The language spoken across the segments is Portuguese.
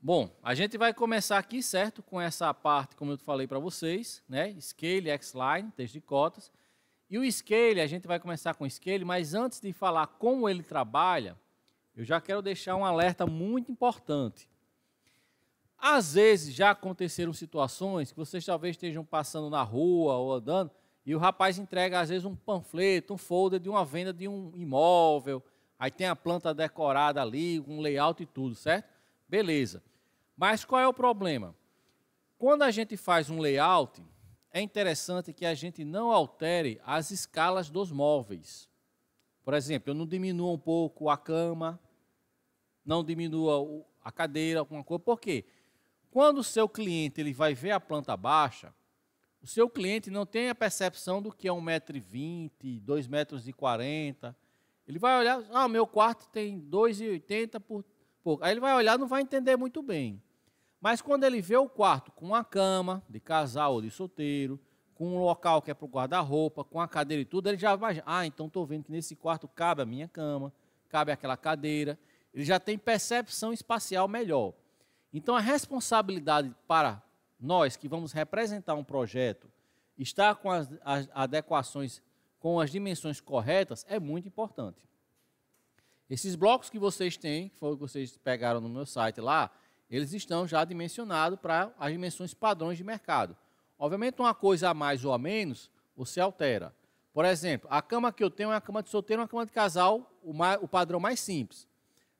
Bom, a gente vai começar aqui, certo, com essa parte, como eu falei para vocês, né? Scale, X-Line, texto de cotas. E o Scale, a gente vai começar com o Scale, mas antes de falar como ele trabalha, eu já quero deixar um alerta muito importante. Às vezes já aconteceram situações que vocês talvez estejam passando na rua ou andando e o rapaz entrega às vezes um panfleto, um folder de uma venda de um imóvel, aí tem a planta decorada ali, com layout e tudo, certo? Beleza. Mas qual é o problema? Quando a gente faz um layout, é interessante que a gente não altere as escalas dos móveis. Por exemplo, eu não diminua um pouco a cama, não diminua a cadeira, alguma coisa. Por quê? Quando o seu cliente ele vai ver a planta baixa, o seu cliente não tem a percepção do que é 1,20 m, 2,40 m. Ele vai olhar, meu quarto tem 2,80 por pouco. Aí ele vai olhar e não vai entender muito bem. Mas quando ele vê o quarto com uma cama de casal ou de solteiro, com um local que é para o guarda-roupa, com a cadeira e tudo, ele já vai, então estou vendo que nesse quarto cabe a minha cama, cabe aquela cadeira. Ele já tem percepção espacial melhor. Então a responsabilidade para nós que vamos representar um projeto, estar com as adequações, com as dimensões corretas, é muito importante. Esses blocos que vocês têm, que foi o que vocês pegaram no meu site lá, eles estão já dimensionados para as dimensões padrões de mercado. Obviamente, uma coisa a mais ou a menos, você altera. Por exemplo, a cama que eu tenho é uma cama de solteiro, uma cama de casal, o padrão mais simples.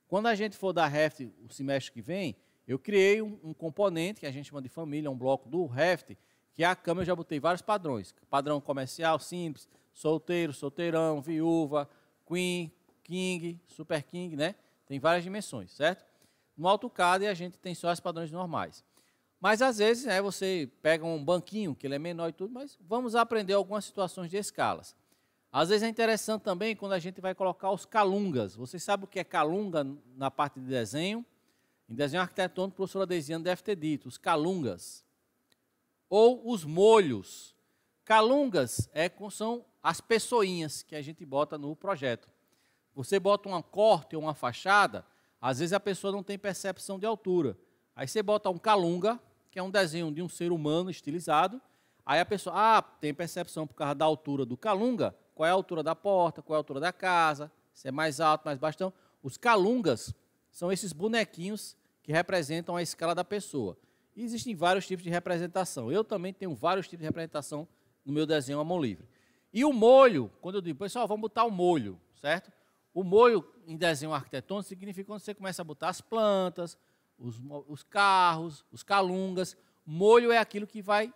Quando a gente for dar Revit o semestre que vem, eu criei um componente, que a gente chama de família, um bloco do Revit, que a cama eu já botei vários padrões. Padrão comercial, simples, solteiro, solteirão, viúva, queen, king, super king, né? Tem várias dimensões, certo? No AutoCAD a gente tem só os padrões normais. Mas às vezes você pega um banquinho, que ele é menor e tudo, mas vamos aprender algumas situações de escalas. Às vezes é interessante também quando a gente vai colocar os calungas. Vocês sabem o que é calunga na parte de desenho? Em desenho arquitetônico, a professora Desiane deve ter dito, os calungas. Ou os molhos. Calungas são as pessoinhas que a gente bota no projeto. Você bota uma corte ou uma fachada, às vezes a pessoa não tem percepção de altura. Aí você bota um calunga, que é um desenho de um ser humano estilizado, aí a pessoa, tem percepção por causa da altura do calunga, qual é a altura da porta, qual é a altura da casa, se é mais alto, mais baixo. Então, os calungas são esses bonequinhos que representam a escala da pessoa. E existem vários tipos de representação. Eu também tenho vários tipos de representação no meu desenho à mão livre. E o molho, quando eu digo, pessoal, vamos botar o molho, certo? O molho em desenho arquitetônico significa quando você começa a botar as plantas, os carros, os calungas. Molho é aquilo que vai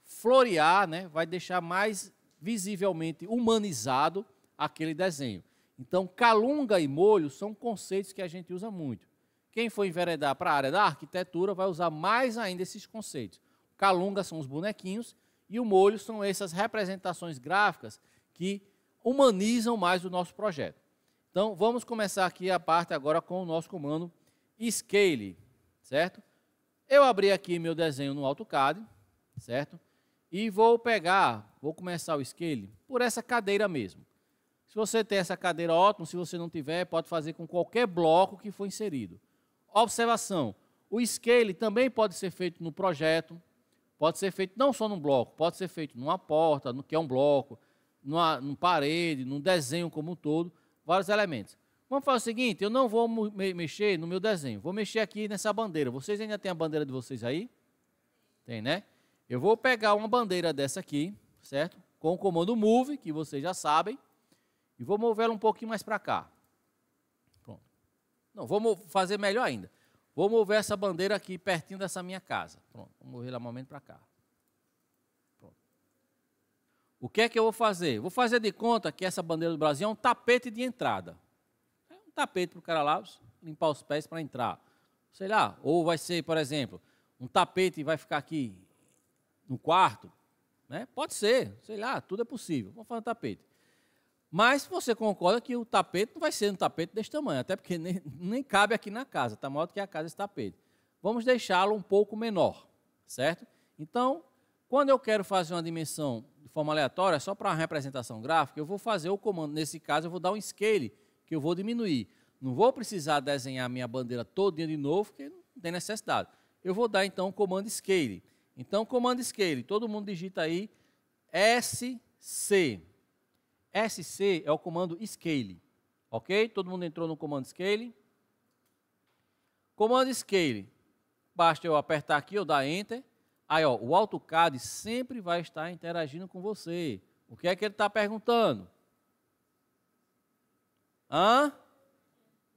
florear, né? Vai deixar mais visivelmente humanizado aquele desenho. Então, calunga e molho são conceitos que a gente usa muito. Quem for enveredar para a área da arquitetura vai usar mais ainda esses conceitos. Calunga são os bonequinhos e o molho são essas representações gráficas que humanizam mais o nosso projeto. Então, vamos começar aqui a parte agora com o nosso comando Scale, certo? Eu abri aqui meu desenho no AutoCAD, certo? E vou começar o Scale por essa cadeira mesmo. Se você tem essa cadeira, ótimo. Se você não tiver, pode fazer com qualquer bloco que for inserido. Observação, o Scale também pode ser feito no projeto, pode ser feito não só num bloco, pode ser feito numa porta, no que é um bloco, numa parede, num desenho como um todo, vários elementos. Vamos fazer o seguinte, eu não vou mexer no meu desenho, vou mexer aqui nessa bandeira. Vocês ainda têm a bandeira de vocês aí? Tem, né? Eu vou pegar uma bandeira dessa aqui, certo? Com o comando Move, que vocês já sabem, e vou mover ela um pouquinho mais para cá. Pronto. Não, vou fazer melhor ainda. Vou mover essa bandeira aqui pertinho dessa minha casa. Pronto, vou mover ela um momento para cá. Pronto. O que é que eu vou fazer? Vou fazer de conta que essa bandeira do Brasil é um tapete de entrada. É um tapete para o cara lá limpar os pés para entrar. Sei lá, ou vai ser, por exemplo, um tapete e vai ficar aqui no quarto. Né? Pode ser, sei lá, tudo é possível. Vamos fazer um tapete. Mas você concorda que o tapete não vai ser um tapete desse tamanho, até porque nem cabe aqui na casa, está maior do que a casa esse tapete. Vamos deixá-lo um pouco menor, certo? Então, quando eu quero fazer uma dimensão de forma aleatória, só para uma representação gráfica, eu vou fazer o comando, nesse caso eu vou dar um scale, que eu vou diminuir. Não vou precisar desenhar a minha bandeira todinha de novo, porque Não tem necessidade. Eu vou dar, então, o comando scale. Então, comando scale, todo mundo digita aí SC. SC é o comando scale. Ok? Todo mundo entrou no comando scale. Comando scale. Basta eu apertar aqui, eu dar Enter. Aí, ó, o AutoCAD sempre vai estar interagindo com você. O que é que ele está perguntando?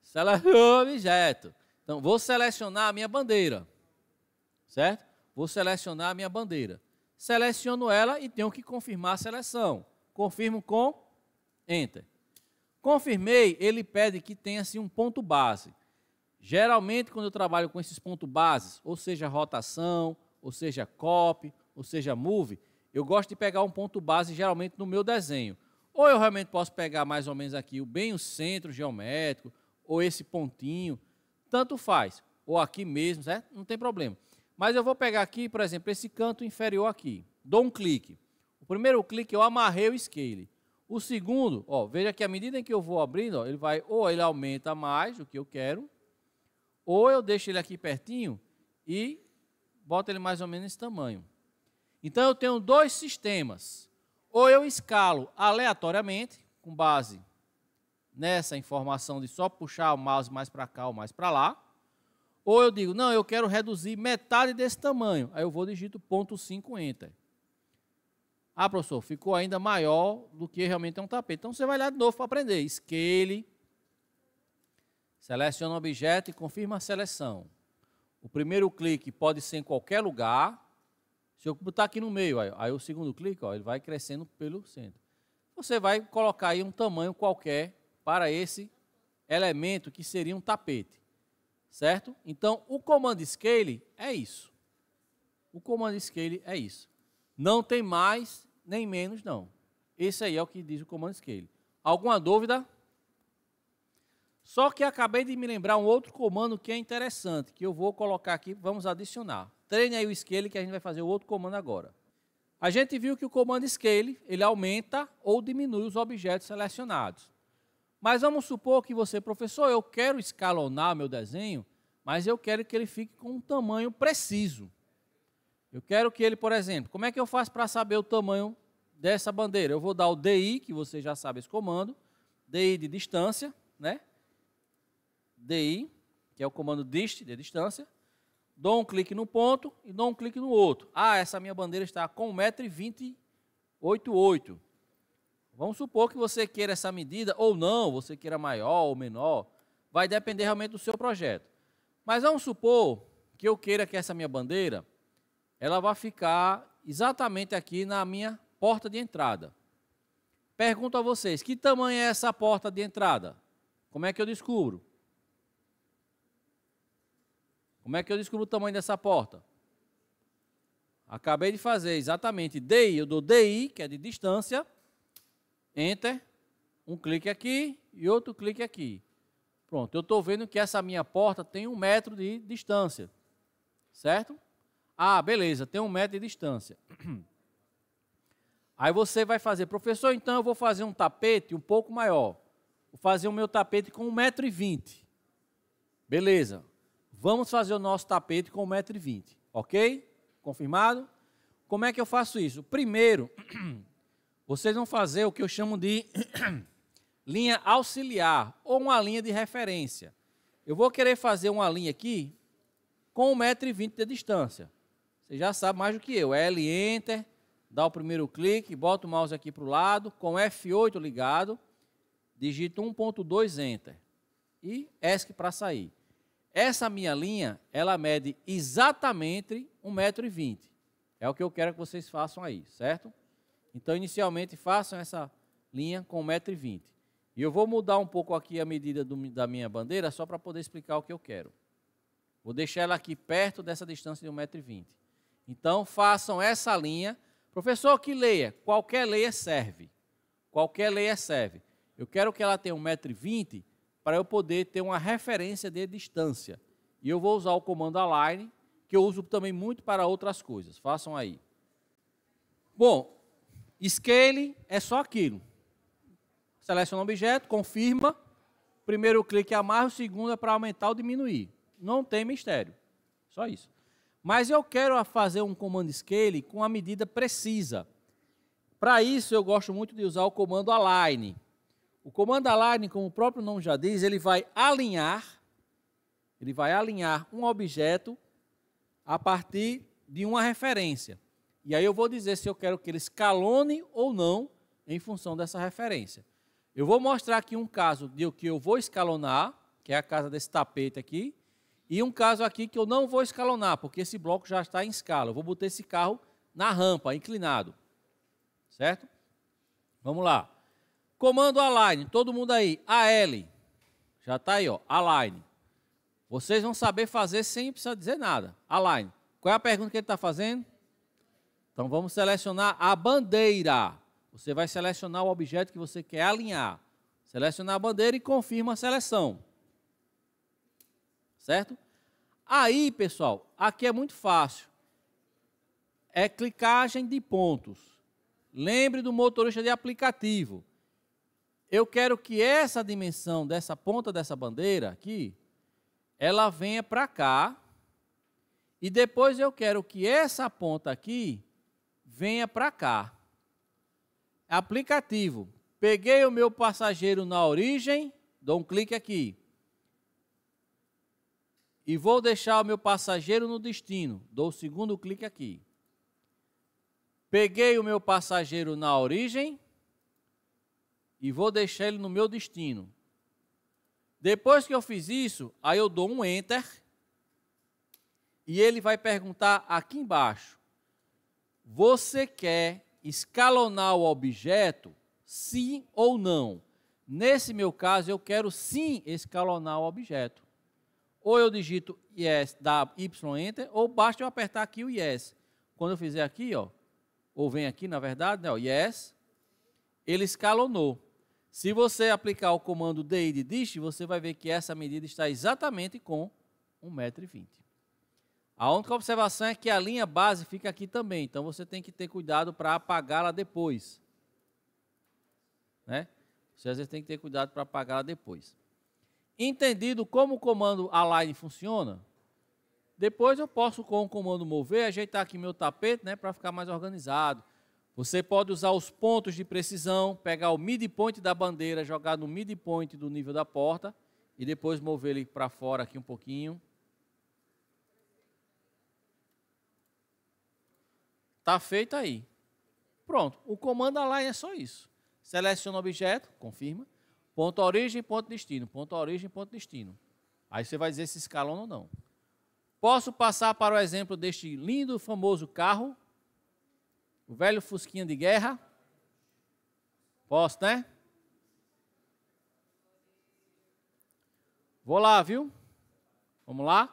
Selecionar objeto. Então, vou selecionar a minha bandeira. Certo? Vou selecionar a minha bandeira. Seleciono ela e tenho que confirmar a seleção. Confirmo com Enter. Confirmei, ele pede que tenha assim, um ponto base. Geralmente, quando eu trabalho com esses pontos bases, ou seja, rotação, ou seja, copy, ou seja, move, eu gosto de pegar um ponto base geralmente no meu desenho. Ou eu realmente posso pegar mais ou menos aqui bem o centro geométrico, ou esse pontinho, tanto faz. Ou aqui mesmo, certo? Não tem problema. Mas eu vou pegar aqui, por exemplo, esse canto inferior aqui. Dou um clique. O primeiro clique eu amarrei o scale. O segundo, ó, veja que à medida em que eu vou abrindo, ó, ele aumenta mais do que eu quero, ou eu deixo ele aqui pertinho e boto ele mais ou menos nesse tamanho. Então, eu tenho dois sistemas. Ou eu escalo aleatoriamente, com base nessa informação de só puxar o mouse mais para cá ou mais para lá. Ou eu digo, não, eu quero reduzir metade desse tamanho. Aí eu vou digito .5 Enter. Ah, professor, ficou ainda maior do que realmente é um tapete. Então, você vai lá de novo para aprender. Scale, seleciona o objeto e confirma a seleção. O primeiro clique pode ser em qualquer lugar. Se eu botar aqui no meio, aí o segundo clique, ó, ele vai crescendo pelo centro. Você vai colocar aí um tamanho qualquer para esse elemento que seria um tapete. Certo? Então, o comando scale é isso. O comando scale é isso. Não tem mais nem menos, não. Esse aí é o que diz o comando scale. Alguma dúvida? Só que acabei de me lembrar um outro comando que é interessante, que eu vou colocar aqui, vamos adicionar. Treine aí o scale que a gente vai fazer o outro comando agora. A gente viu que o comando scale, ele aumenta ou diminui os objetos selecionados. Mas vamos supor que você, professor, eu quero escalonar meu desenho, mas eu quero que ele fique com um tamanho preciso. Eu quero que ele, por exemplo, como é que eu faço para saber o tamanho dessa bandeira? Eu vou dar o DI, que você já sabe esse comando, DI de distância, né? DI, que é o comando dist, de distância. Dou um clique no ponto e dou um clique no outro. Ah, essa minha bandeira está com 1,288 m. Vamos supor que você queira essa medida, ou não, você queira maior ou menor. Vai depender realmente do seu projeto. Mas vamos supor que eu queira que essa minha bandeira, ela vai ficar exatamente aqui na minha porta de entrada. Pergunto a vocês, que tamanho é essa porta de entrada? Como é que eu descubro? Como é que eu descubro o tamanho dessa porta? Acabei de fazer exatamente DI, eu dou DI, que é de distância, Enter, um clique aqui e outro clique aqui. Pronto, eu estou vendo que essa minha porta tem 1 metro de distância, certo? Ah, beleza, tem 1 metro de distância. Aí você vai fazer, professor, então eu vou fazer um tapete um pouco maior. Vou fazer o meu tapete com 1,20 m. Beleza. Vamos fazer o nosso tapete com 1,20 m, ok? Confirmado? Como é que eu faço isso? Primeiro, vocês vão fazer o que eu chamo de linha auxiliar ou uma linha de referência. Eu vou querer fazer uma linha aqui com 1,20 m de distância. Você já sabe mais do que eu. L, Enter, dá o primeiro clique, bota o mouse aqui para o lado, com F8 ligado, digito 1.2 Enter e ESC para sair. Essa minha linha, ela mede exatamente 1,20 m. É o que eu quero que vocês façam aí, certo? Então, inicialmente, façam essa linha com 1,20 m. E eu vou mudar um pouco aqui a medida da minha bandeira, só para poder explicar o que eu quero. Vou deixar ela aqui perto dessa distância de 1,20 m. Então, façam essa linha. Professor, que leia? Qualquer leia serve. Qualquer leia serve. Eu quero que ela tenha 1,20 m, para eu poder ter uma referência de distância. E eu vou usar o comando align, que eu uso também muito para outras coisas. Façam aí. Bom, scale é só aquilo. Seleciona o objeto, confirma. Primeiro clique amarra, o segundo é para aumentar ou diminuir. Não tem mistério. Só isso. Mas eu quero fazer um comando scale com a medida precisa. Para isso, eu gosto muito de usar o comando align. O comando align, como o próprio nome já diz, ele vai alinhar um objeto a partir de uma referência. E aí eu vou dizer se eu quero que ele escalone ou não em função dessa referência. Eu vou mostrar aqui um caso de que eu vou escalonar, que é a casa desse tapete aqui, e um caso aqui que eu não vou escalonar, porque esse bloco já está em escala. Eu vou botar esse carro na rampa, inclinado. Certo? Vamos lá. Comando align, todo mundo aí, AL. Já está aí, ó, align. Vocês vão saber fazer sem precisar dizer nada. Align. Qual é a pergunta que ele está fazendo? Então vamos selecionar a bandeira. Você vai selecionar o objeto que você quer alinhar. Selecionar a bandeira e confirma a seleção. Certo? Aí, pessoal, aqui é muito fácil. É clicagem de pontos. Lembre do motorista de aplicativo. Eu quero que essa dimensão dessa ponta dessa bandeira aqui, ela venha para cá. E depois eu quero que essa ponta aqui venha para cá. Aplicativo. Peguei o meu passageiro na origem, dou um clique aqui. E vou deixar o meu passageiro no destino. Dou o segundo clique aqui. Peguei o meu passageiro na origem e vou deixar ele no meu destino. Depois que eu fiz isso, aí eu dou um Enter e ele vai perguntar aqui embaixo: você quer escalonar o objeto, sim ou não? Nesse meu caso, eu quero sim escalonar o objeto. Ou eu digito yes, dá Y Enter, ou basta eu apertar aqui o yes. Quando eu fizer aqui, ó, ou vem aqui, na verdade, né, ó, yes, ele escalonou. Se você aplicar o comando DI de dist, você vai ver que essa medida está exatamente com 1,20 m. A única observação é que a linha base fica aqui também, então você tem que ter cuidado para apagá-la depois. Né? Você às vezes tem que ter cuidado para apagá-la depois. Entendido como o comando align funciona, depois eu posso, com o comando mover, ajeitar aqui meu tapete, né, para ficar mais organizado. Você pode usar os pontos de precisão, pegar o midpoint da bandeira, jogar no midpoint do nível da porta e depois mover ele para fora aqui um pouquinho. Está feito aí. Pronto, o comando align é só isso. Seleciona o objeto, confirma. Ponto origem, ponto destino. Ponto origem, ponto destino. Aí você vai dizer se escalona ou não. Posso passar para o exemplo deste lindo, famoso carro. O velho Fusquinha de guerra. Posso, né? Vou lá, viu? Vamos lá?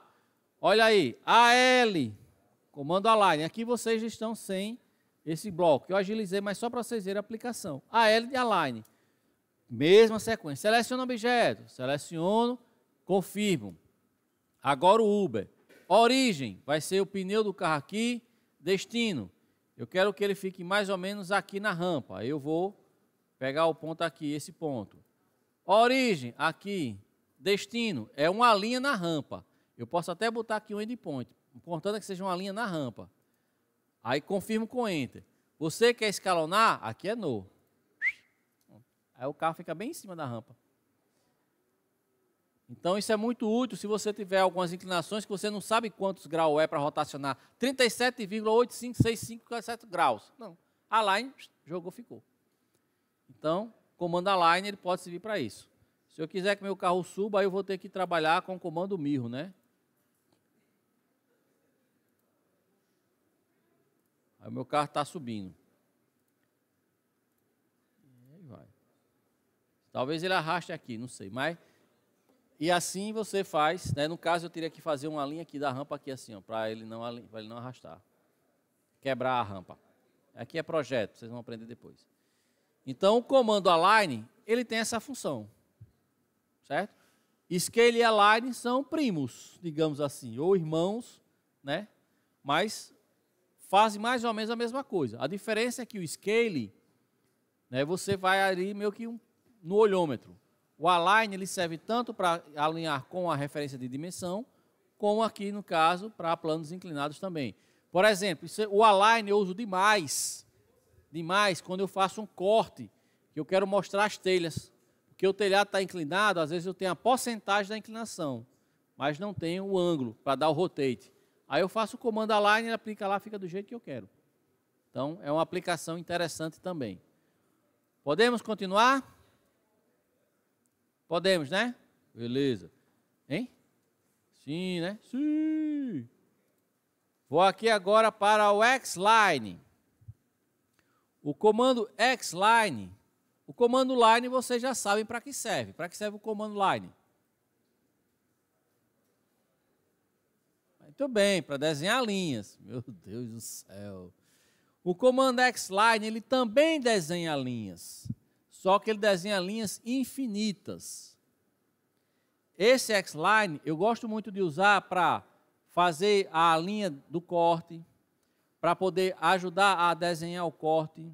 Olha aí. AL. Comando align. Aqui vocês estão sem esse bloco. Eu agilizei, mas só para vocês verem a aplicação. AL de align. Mesma sequência. Seleciono o objeto. Seleciono. Confirmo. Agora o Uber. Origem. Vai ser o pneu do carro aqui. Destino. Eu quero que ele fique mais ou menos aqui na rampa. Eu vou pegar o ponto aqui, esse ponto. Origem. Aqui. Destino. É uma linha na rampa. Eu posso até botar aqui um endpoint. O importante é que seja uma linha na rampa. Aí confirmo com Enter. Você quer escalonar? Aqui é no. Aí o carro fica bem em cima da rampa. Então isso é muito útil se você tiver algumas inclinações que você não sabe quantos graus é para rotacionar. 37,8565,7 graus. Não. Align, jogou, ficou. Então, comando align ele pode servir para isso. Se eu quiser que meu carro suba, aí eu vou ter que trabalhar com o comando mirro, né? Aí o meu carro está subindo. E aí vai. Talvez ele arraste aqui, não sei, mas... E assim você faz, né? No caso eu teria que fazer uma linha aqui da rampa aqui assim, ó, para ele não arrastar. Quebrar a rampa. Aqui é projeto, vocês vão aprender depois. Então o comando align, ele tem essa função. Certo? Scale e align são primos, digamos assim, ou irmãos, né? Mas fazem mais ou menos a mesma coisa. A diferença é que o scale, né, você vai ali meio que no olhômetro. O align ele serve tanto para alinhar com a referência de dimensão, como aqui no caso para planos inclinados também. Por exemplo, o align eu uso demais quando eu faço um corte, que eu quero mostrar as telhas. Porque o telhado está inclinado, às vezes eu tenho a porcentagem da inclinação, mas não tenho o ângulo para dar o rotate. Aí eu faço o comando align, ele aplica lá, fica do jeito que eu quero. Então, é uma aplicação interessante também. Podemos continuar? Podemos, né? Beleza. Hein? Sim, né? Sim. Vou aqui agora para o X-Line. O comando X-Line, o comando line vocês já sabem para que serve. Para que serve o comando line? Muito bem, para desenhar linhas. Meu Deus do céu. O comando X-Line, ele também desenha linhas. Só que ele desenha linhas infinitas. Esse X-Line eu gosto muito de usar para fazer a linha do corte, para poder ajudar a desenhar o corte,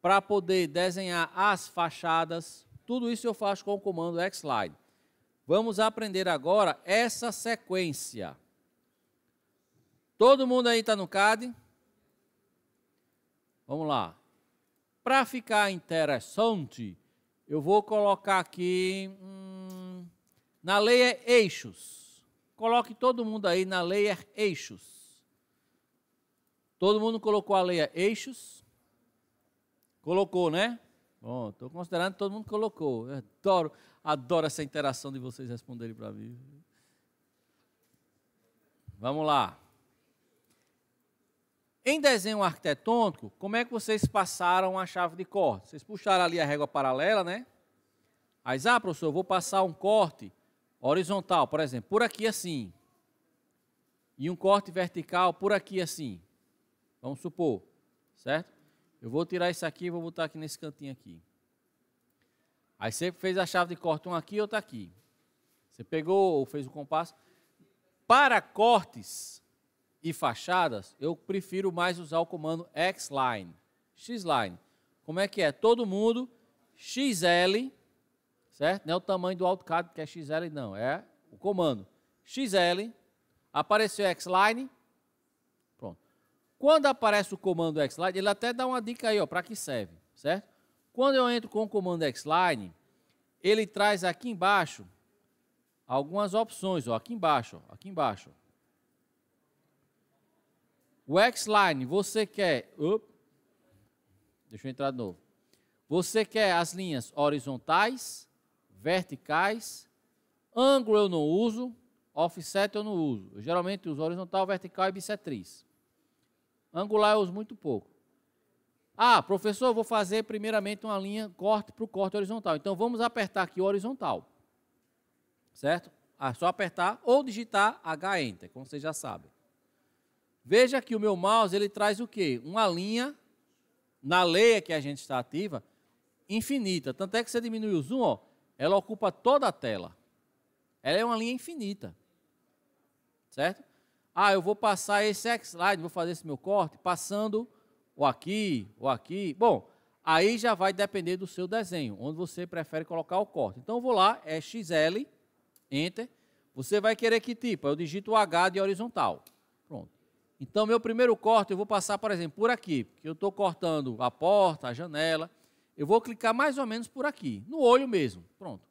para poder desenhar as fachadas. Tudo isso eu faço com o comando X-Line. Vamos aprender agora essa sequência. Todo mundo aí está no CAD? Vamos lá. Para ficar interessante, eu vou colocar aqui na layer eixos. Coloque todo mundo aí na layer eixos. Todo mundo colocou a layer eixos? Colocou, né? Bom, estou considerando que todo mundo colocou. Eu adoro essa interação de vocês responderem para mim. Vamos lá. Em desenho arquitetônico, como é que vocês passaram a chave de corte? Vocês puxaram ali a régua paralela, né? Aí, professor, eu vou passar um corte horizontal, por exemplo, por aqui assim. E um corte vertical por aqui assim. Vamos supor, certo? Eu vou tirar isso aqui e vou botar aqui nesse cantinho aqui. Aí você fez a chave de corte, um aqui e outro aqui. Você pegou ou fez o compasso. Para cortes e fachadas, eu prefiro mais usar o comando X-Line, X-Line. Como é que é? Todo mundo, XL, certo? Não é o tamanho do AutoCAD que é XL, não. É o comando XL, apareceu X-Line, pronto. Quando aparece o comando X-Line, ele até dá uma dica aí, ó, para que serve, certo? Quando eu entro com o comando X-Line, ele traz aqui embaixo algumas opções, ó, aqui embaixo, ó, aqui embaixo. O X-Line, você quer... deixa eu entrar de novo. Você quer as linhas horizontais, verticais, ângulo eu não uso, offset eu não uso. Eu geralmente uso horizontal, vertical e bissetriz. Angular eu uso muito pouco. Professor, eu vou fazer primeiramente uma linha corte para o corte horizontal. Então, vamos apertar aqui o horizontal. Certo? Só apertar ou digitar H-Enter, como vocês já sabem. Veja que o meu mouse, ele traz o quê? Uma linha, na layer que a gente está ativa, infinita. Tanto é que você diminui o zoom, ó, ela ocupa toda a tela. Ela é uma linha infinita. Certo? Eu vou passar esse X-Line, vou fazer esse meu corte, passando ou aqui. Bom, aí já vai depender do seu desenho, onde você prefere colocar o corte. Então, eu vou lá, é XL, Enter. Você vai querer que tipo? Eu digito o H de horizontal. Pronto. Então, meu primeiro corte, eu vou passar, por exemplo, por aqui, porque eu estou cortando a porta, a janela. Eu vou clicar mais ou menos por aqui, no olho mesmo. Pronto.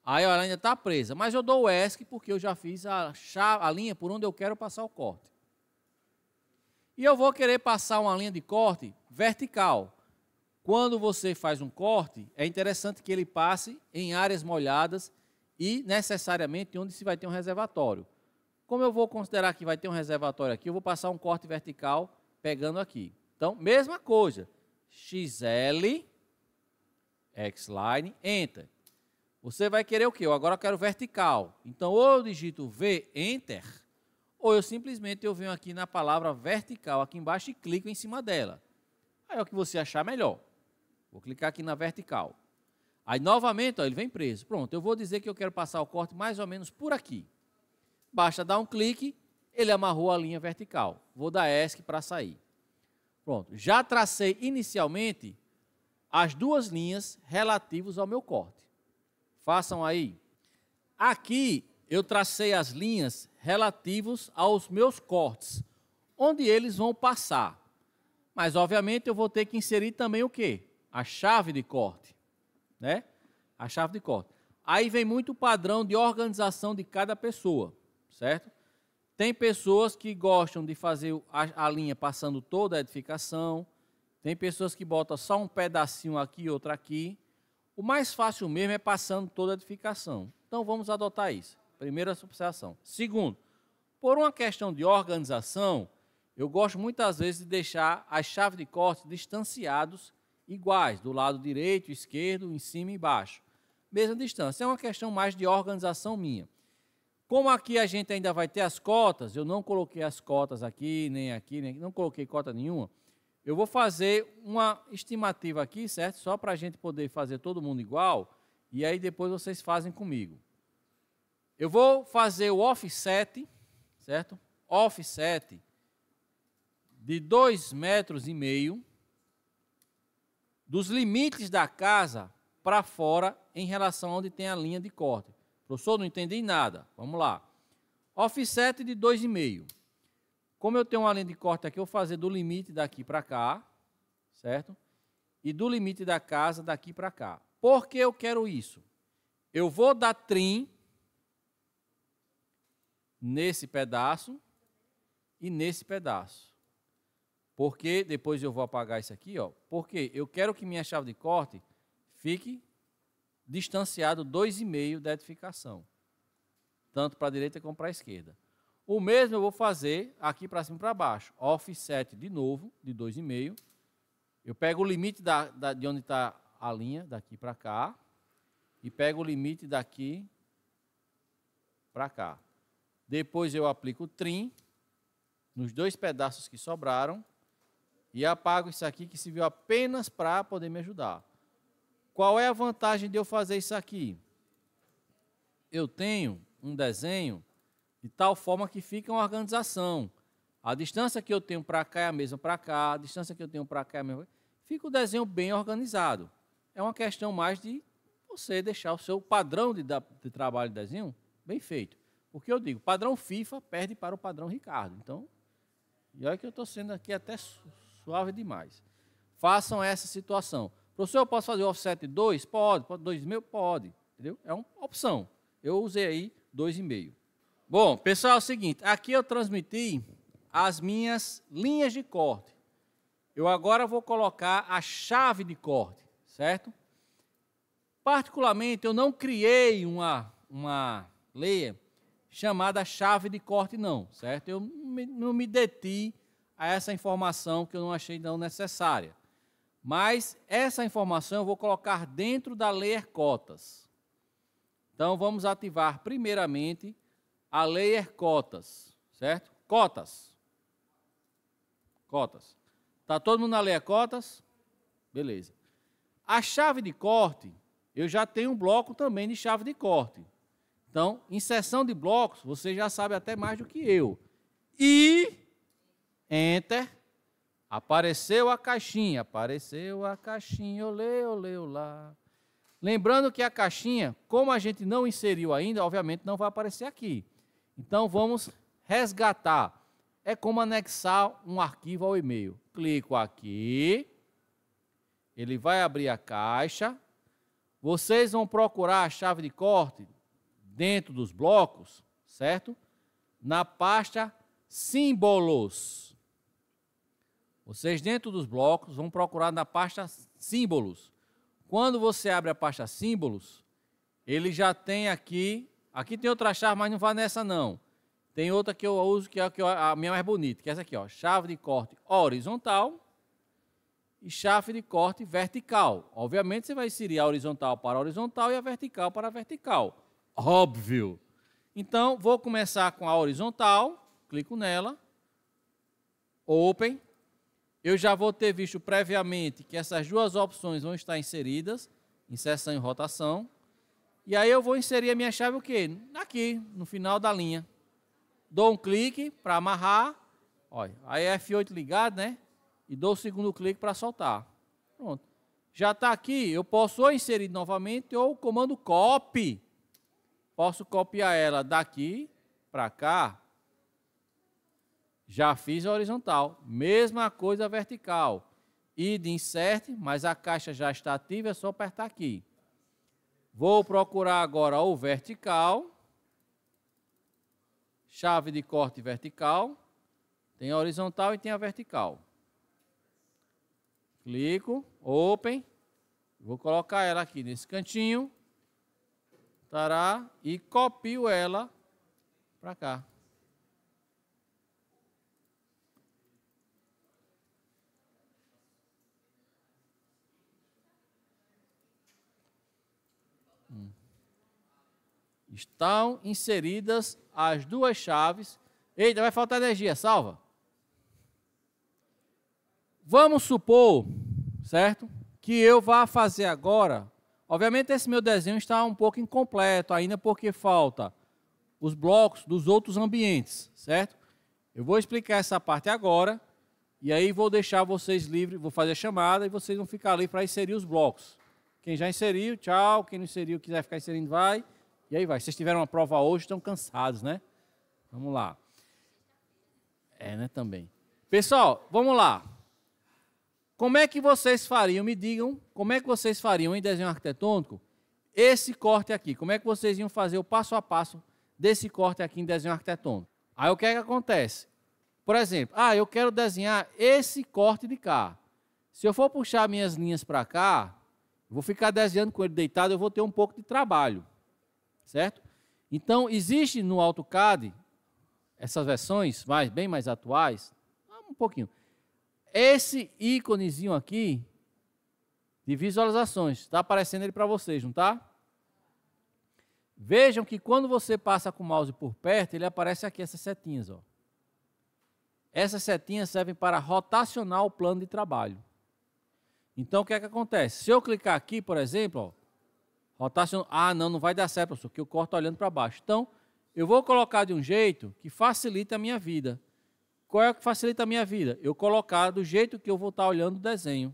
Aí ela ainda está presa, mas eu dou o ESC porque eu já fiz a linha por onde eu quero passar o corte. E eu vou querer passar uma linha de corte vertical. Quando você faz um corte, é interessante que ele passe em áreas molhadas e necessariamente onde se vai ter um reservatório. Como eu vou considerar que vai ter um reservatório aqui, eu vou passar um corte vertical pegando aqui. Então, mesma coisa. XL, X-Line, Enter. Você vai querer o quê? Eu agora quero vertical. Então, ou eu digito V, Enter, ou eu simplesmente venho aqui na palavra vertical, aqui embaixo, e clico em cima dela. Aí é o que você achar melhor. Vou clicar aqui na vertical. Aí, novamente, ó, ele vem preso. Pronto, eu vou dizer que eu quero passar o corte mais ou menos por aqui. Basta dar um clique, ele amarrou a linha vertical. Vou dar ESC para sair. Pronto, já tracei inicialmente as duas linhas relativas ao meu corte. Façam aí. Aqui eu tracei as linhas relativos aos meus cortes, onde eles vão passar. Mas, obviamente, eu vou ter que inserir também o quê? A chave de corte, né? A chave de corte. Aí vem muito o padrão de organização de cada pessoa, certo? Tem pessoas que gostam de fazer a linha passando toda a edificação, tem pessoas que botam só um pedacinho aqui e outro aqui. O mais fácil mesmo é passando toda a edificação. Então, vamos adotar isso. Primeira observação. Segundo, por uma questão de organização, eu gosto muitas vezes de deixar as chaves de corte distanciados iguais, do lado direito, esquerdo, em cima e embaixo. Mesma distância. É uma questão mais de organização minha. Como aqui a gente ainda vai ter as cotas, eu não coloquei as cotas aqui, nem aqui, não coloquei cota nenhuma. Eu vou fazer uma estimativa aqui, certo? Só para a gente poder fazer todo mundo igual, e aí depois vocês fazem comigo. Eu vou fazer o offset, certo? Offset de 2,5 metros dos limites da casa para fora em relação a onde tem a linha de corte. Professor, não entendi nada. Vamos lá. Offset de 2,5. Como eu tenho uma linha de corte aqui, eu vou fazer do limite daqui para cá, certo? E do limite da casa daqui para cá. Por que eu quero isso? Eu vou dar trim nesse pedaço e nesse pedaço. Porque, depois eu vou apagar isso aqui, ó. Porque eu quero que minha chave de corte fique distanciado 2,5 da edificação. Tanto para a direita como para a esquerda. O mesmo eu vou fazer aqui para cima e para baixo. Offset de novo, de 2,5. Eu pego o limite de onde está a linha, daqui para cá. E pego o limite daqui para cá. Depois eu aplico o trim nos 2 pedaços que sobraram. E apago isso aqui que serviu apenas para poder me ajudar. Qual é a vantagem de eu fazer isso aqui? Eu tenho um desenho de tal forma que fica uma organização. A distância que eu tenho para cá é a mesma para cá, a distância que eu tenho para cá é a mesma. Fica o desenho bem organizado. É uma questão mais de você deixar o seu padrão de trabalho de desenho bem feito. Porque eu digo, padrão FIFA perde para o padrão Ricardo. Então, e olha que eu estou sendo aqui até suave demais. Façam essa situação. Professor, eu posso fazer o offset de 2? Pode. 2,5? Pode. Entendeu? É uma opção. Eu usei aí 2,5. Bom, pessoal, é o seguinte. Aqui eu transmiti as minhas linhas de corte. Eu agora vou colocar a chave de corte, certo? Particularmente, eu não criei uma leia chamada chave de corte, não, certo? Eu não me deti a essa informação que eu não achei não necessária. Mas essa informação eu vou colocar dentro da layer cotas. Então, vamos ativar primeiramente a layer cotas, certo? Cotas. Cotas. Está todo mundo na layer cotas? Beleza. A chave de corte, eu já tenho um bloco também de chave de corte. Então, inserção de blocos, você já sabe até mais do que eu. E, Enter, apareceu a caixinha, olê, olê, olá. Lembrando que a caixinha, como a gente não inseriu ainda, obviamente não vai aparecer aqui. Então, vamos resgatar. É como anexar um arquivo ao e-mail. Clico aqui, ele vai abrir a caixa. Vocês vão procurar a chave de corte dentro dos blocos, certo? Na pasta símbolos. Vocês dentro dos blocos vão procurar na pasta símbolos. Quando você abre a pasta símbolos, ele já tem aqui tem outra chave, mas não vai nessa não. Tem outra que eu uso, que é a minha mais bonita, que é essa aqui, ó, chave de corte horizontal e chave de corte vertical. Obviamente, você vai inserir a horizontal para a horizontal e a vertical para a vertical. Óbvio. Então, vou começar com a horizontal, clico nela, Open. Eu já vou ter visto previamente que essas duas opções vão estar inseridas, inserção e rotação. E aí eu vou inserir a minha chave o quê? Aqui, no final da linha. Dou um clique para amarrar, olha, aí F8 ligado, né? E dou o segundo clique para soltar. Pronto. Já está aqui, eu posso ou inserir novamente ou o comando copy. Posso copiar ela daqui para cá, já fiz a horizontal. Mesma coisa a vertical. Id insert, mas a caixa já está ativa, é só apertar aqui. Vou procurar agora o vertical. Chave de corte vertical. Tem a horizontal e tem a vertical. Clico, open. Vou colocar ela aqui nesse cantinho. Tará, e copio ela para cá. Estão inseridas as duas chaves. Eita, vai faltar energia, salva. Vamos supor, certo? Que eu vá fazer agora. Obviamente esse meu desenho está um pouco incompleto ainda porque falta os blocos dos outros ambientes, certo? Eu vou explicar essa parte agora e aí vou deixar vocês livres, vou fazer a chamada e vocês vão ficar ali para inserir os blocos. Quem já inseriu, tchau. Quem não inseriu, quiser ficar inserindo, vai. E aí vai. Vocês tiveram uma prova hoje, estão cansados, né? Vamos lá. Né, também. Pessoal, vamos lá. Como é que vocês fariam, me digam, como é que vocês fariam em desenho arquitetônico esse corte aqui? Como é que vocês iam fazer o passo a passo desse corte aqui em desenho arquitetônico? Aí o que é que acontece? Por exemplo, eu quero desenhar esse corte de cá. Se eu for puxar minhas linhas para cá, vou ficar desenhando com ele deitado, eu vou ter um pouco de trabalho, certo? Então, existe no AutoCAD, essas versões bem mais atuais, um pouquinho, esse íconezinho aqui de visualizações, está aparecendo ele para vocês, não está? Vejam que quando você passa com o mouse por perto, ele aparece aqui, essas setinhas, ó. Essas setinhas servem para rotacionar o plano de trabalho. Então, o que é que acontece? Se eu clicar aqui, por exemplo, ó, rotacionar, não vai dar certo, professor, porque eu corto olhando para baixo. Então, eu vou colocar de um jeito que facilita a minha vida. Qual é o que facilita a minha vida? Eu colocar do jeito que eu vou estar olhando o desenho.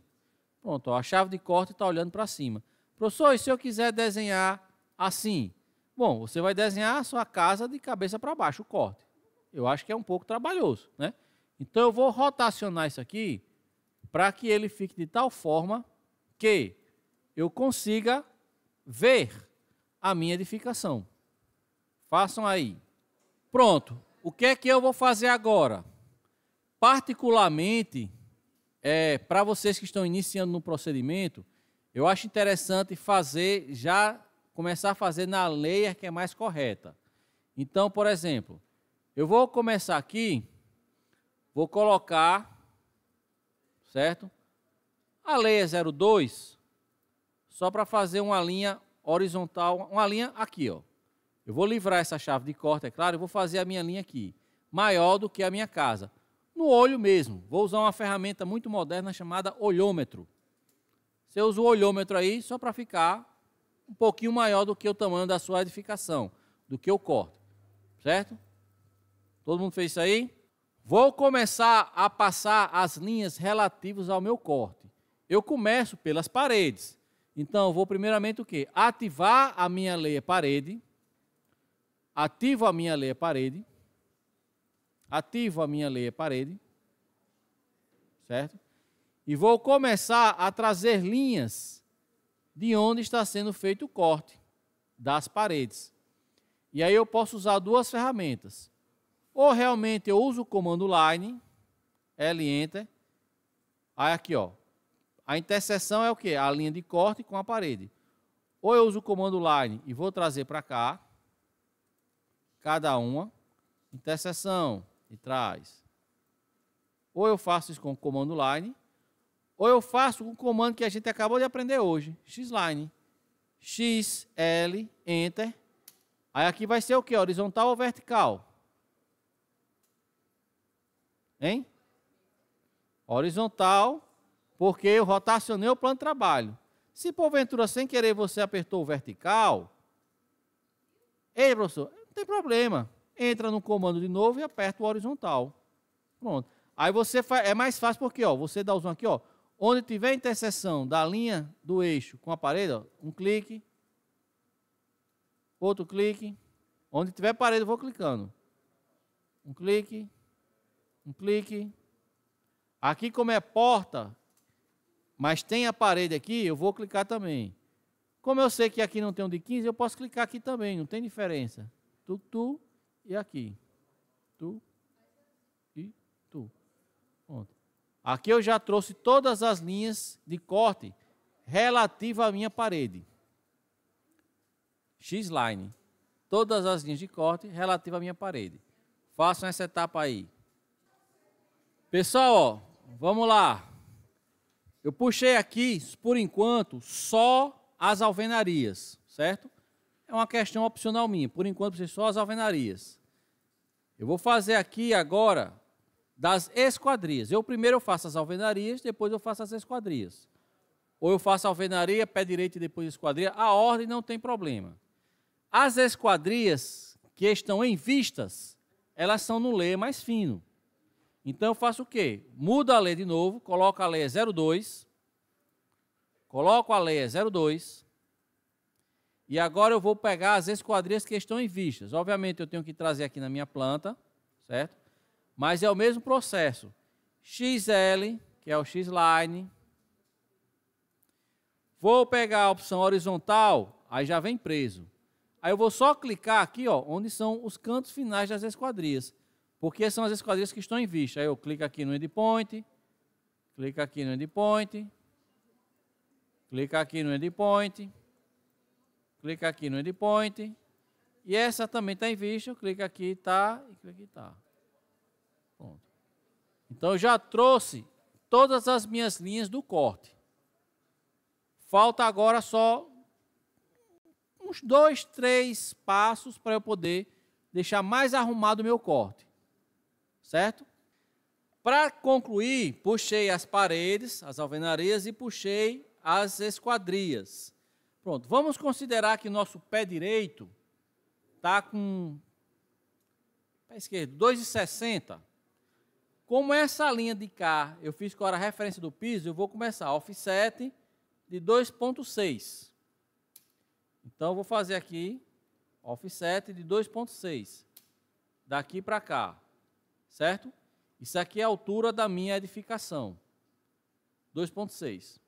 Pronto, ó, a chave de corte está olhando para cima. Professor, e se eu quiser desenhar assim? Bom, você vai desenhar a sua casa de cabeça para baixo, o corte. Eu acho que é um pouco trabalhoso, né? Então, eu vou rotacionar isso aqui para que ele fique de tal forma que eu consiga ver a minha edificação. Façam aí. Pronto. O que é que eu vou fazer agora? Particularmente, para vocês que estão iniciando no procedimento, eu acho interessante começar a fazer na layer que é mais correta. Então, por exemplo, eu vou começar aqui, vou colocar, certo? A layer 02, só para fazer uma linha horizontal, uma linha aqui, ó. Eu vou livrar essa chave de corte, é claro, eu vou fazer a minha linha aqui, maior do que a minha casa. No olho mesmo, vou usar uma ferramenta muito moderna chamada olhômetro. Você usa o olhômetro aí só para ficar um pouquinho maior do que o tamanho da sua edificação, do que o corte, certo? Todo mundo fez isso aí? Vou começar a passar as linhas relativas ao meu corte. Eu começo pelas paredes. Então, eu vou primeiramente o quê? Ativar a minha layer parede. Ativo a minha layer parede. Ativo a minha layer parede. Certo? E vou começar a trazer linhas de onde está sendo feito o corte das paredes. E aí eu posso usar duas ferramentas. Ou realmente eu uso o comando line, L Enter. Aí aqui, ó, a interseção é o quê? A linha de corte com a parede. Ou eu uso o comando line e vou trazer para cá, cada uma, interseção e traz. Ou eu faço isso com o comando line, ou eu faço com o comando que a gente acabou de aprender hoje, xline. X, L, Enter. Aí aqui vai ser o quê? Horizontal ou vertical? Hein? Horizontal, porque eu rotacionei o plano de trabalho. Se porventura, sem querer, você apertou o vertical, ei, professor, não tem problema. Entra no comando de novo e aperta o horizontal. Pronto. Aí você faz, é mais fácil porque, ó, você dá o zoom aqui, ó, onde tiver interseção da linha do eixo com a parede, ó, um clique, outro clique. Onde tiver parede, eu vou clicando. um clique, um clique. Aqui como é porta, mas tem a parede aqui, eu vou clicar também. Como eu sei que aqui não tem um de 15, eu posso clicar aqui também, não tem diferença. Tu e aqui. Tu e tu. Pronto. Aqui eu já trouxe todas as linhas de corte relativa à minha parede. X-Line. Todas as linhas de corte relativa à minha parede. Façam essa etapa aí. Pessoal, ó, vamos lá. Eu puxei aqui, por enquanto, só as alvenarias, certo? É uma questão opcional minha. Por enquanto, puxei só as alvenarias. Eu vou fazer aqui agora das esquadrias. Primeiro eu faço as alvenarias, depois eu faço as esquadrias. Ou eu faço a alvenaria, pé direito e depois esquadria. A ordem não tem problema. As esquadrias que estão em vistas, elas são no lê mais fino. Então eu faço o quê? Mudo a lê de novo, coloco a lê 02, coloco a lê 02, e agora eu vou pegar as esquadrias que estão em vistas. Obviamente eu tenho que trazer aqui na minha planta, certo? Mas é o mesmo processo. XL, que é o X-Line. Vou pegar a opção horizontal, aí já vem preso. Aí eu vou só clicar aqui, ó, onde são os cantos finais das esquadrias. Porque são as esquadrias que estão em vista. Aí eu clico aqui no endpoint, clico aqui no endpoint, clico aqui no endpoint, clico aqui no endpoint. E essa também está em vista, eu clico aqui, tá, e clico aqui, tá. Pronto. Então eu já trouxe todas as minhas linhas do corte. Falta agora só uns 2, 3 passos para eu poder deixar mais arrumado o meu corte. Certo? Para concluir, puxei as paredes, as alvenarias e puxei as esquadrias. Pronto, vamos considerar que nosso pé direito está com pé esquerdo 2,60. Como essa linha de cá eu fiz agora a referência do piso, eu vou começar offset de 2,6. Então eu vou fazer aqui offset de 2,6. Daqui para cá. Certo? Isso aqui é a altura da minha edificação. 2,6.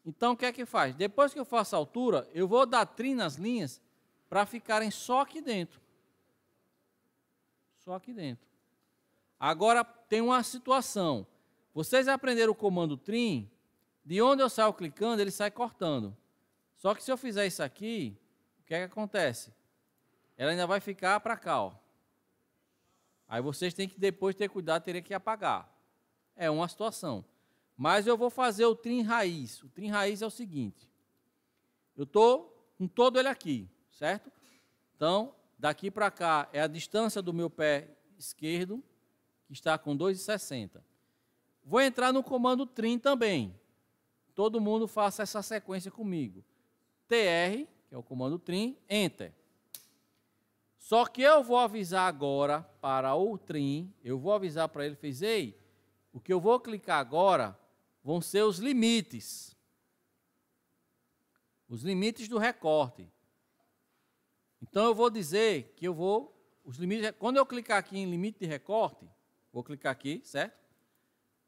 Então, o que é que faz? Depois que eu faço a altura, eu vou dar trim nas linhas para ficarem só aqui dentro. Só aqui dentro. Agora, tem uma situação. Vocês aprenderam o comando trim, de onde eu saio clicando, ele sai cortando. Só que se eu fizer isso aqui, o que é que acontece? Ela ainda vai ficar para cá, ó. Aí vocês têm que depois ter cuidado, teria que apagar. É uma situação. Mas eu vou fazer o trim raiz. O trim raiz é o seguinte. Eu estou com todo ele aqui, certo? Então, daqui para cá é a distância do meu pé esquerdo, que está com 2,60. Vou entrar no comando trim também. Todo mundo faça essa sequência comigo. TR, que é o comando trim, Enter. Só que eu vou avisar agora para o trim, eu vou avisar para ele, ei, o que eu vou clicar agora vão ser os limites. Os limites do recorte. Então eu vou dizer que eu vou, os limites, quando eu clicar aqui em limite de recorte, vou clicar aqui, certo?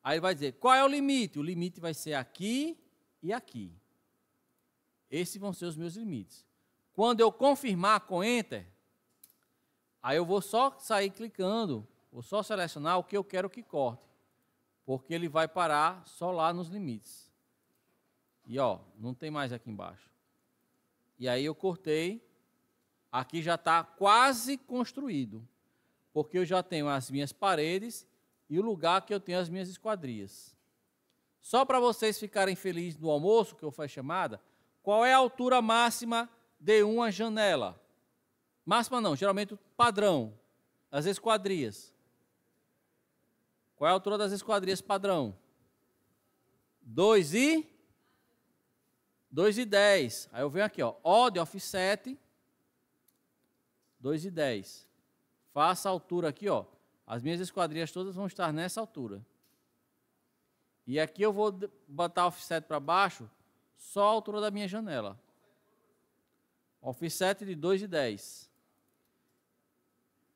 Aí ele vai dizer, qual é o limite? O limite vai ser aqui e aqui. Esses vão ser os meus limites. Quando eu confirmar com Enter, aí eu vou só sair clicando, vou só selecionar o que eu quero que corte, porque ele vai parar só lá nos limites. E ó, não tem mais aqui embaixo. E aí eu cortei, aqui já está quase construído, porque eu já tenho as minhas paredes e o lugar que eu tenho as minhas esquadrias. Só para vocês ficarem felizes no almoço, que eu faço chamada, qual é a altura máxima de uma janela? Máxima não, geralmente o padrão, as esquadrias. Qual é a altura das esquadrias padrão? 2,10. Aí eu venho aqui, ó, O de offset, 2,10. Faça a altura aqui, ó. As minhas esquadrias todas vão estar nessa altura. E aqui eu vou botar offset para baixo, só a altura da minha janela. Offset de 2,10.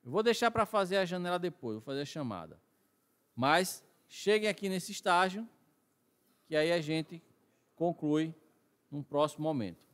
Eu vou deixar para fazer a janela depois, vou fazer a chamada. Mas cheguem aqui nesse estágio, que aí a gente conclui num próximo momento.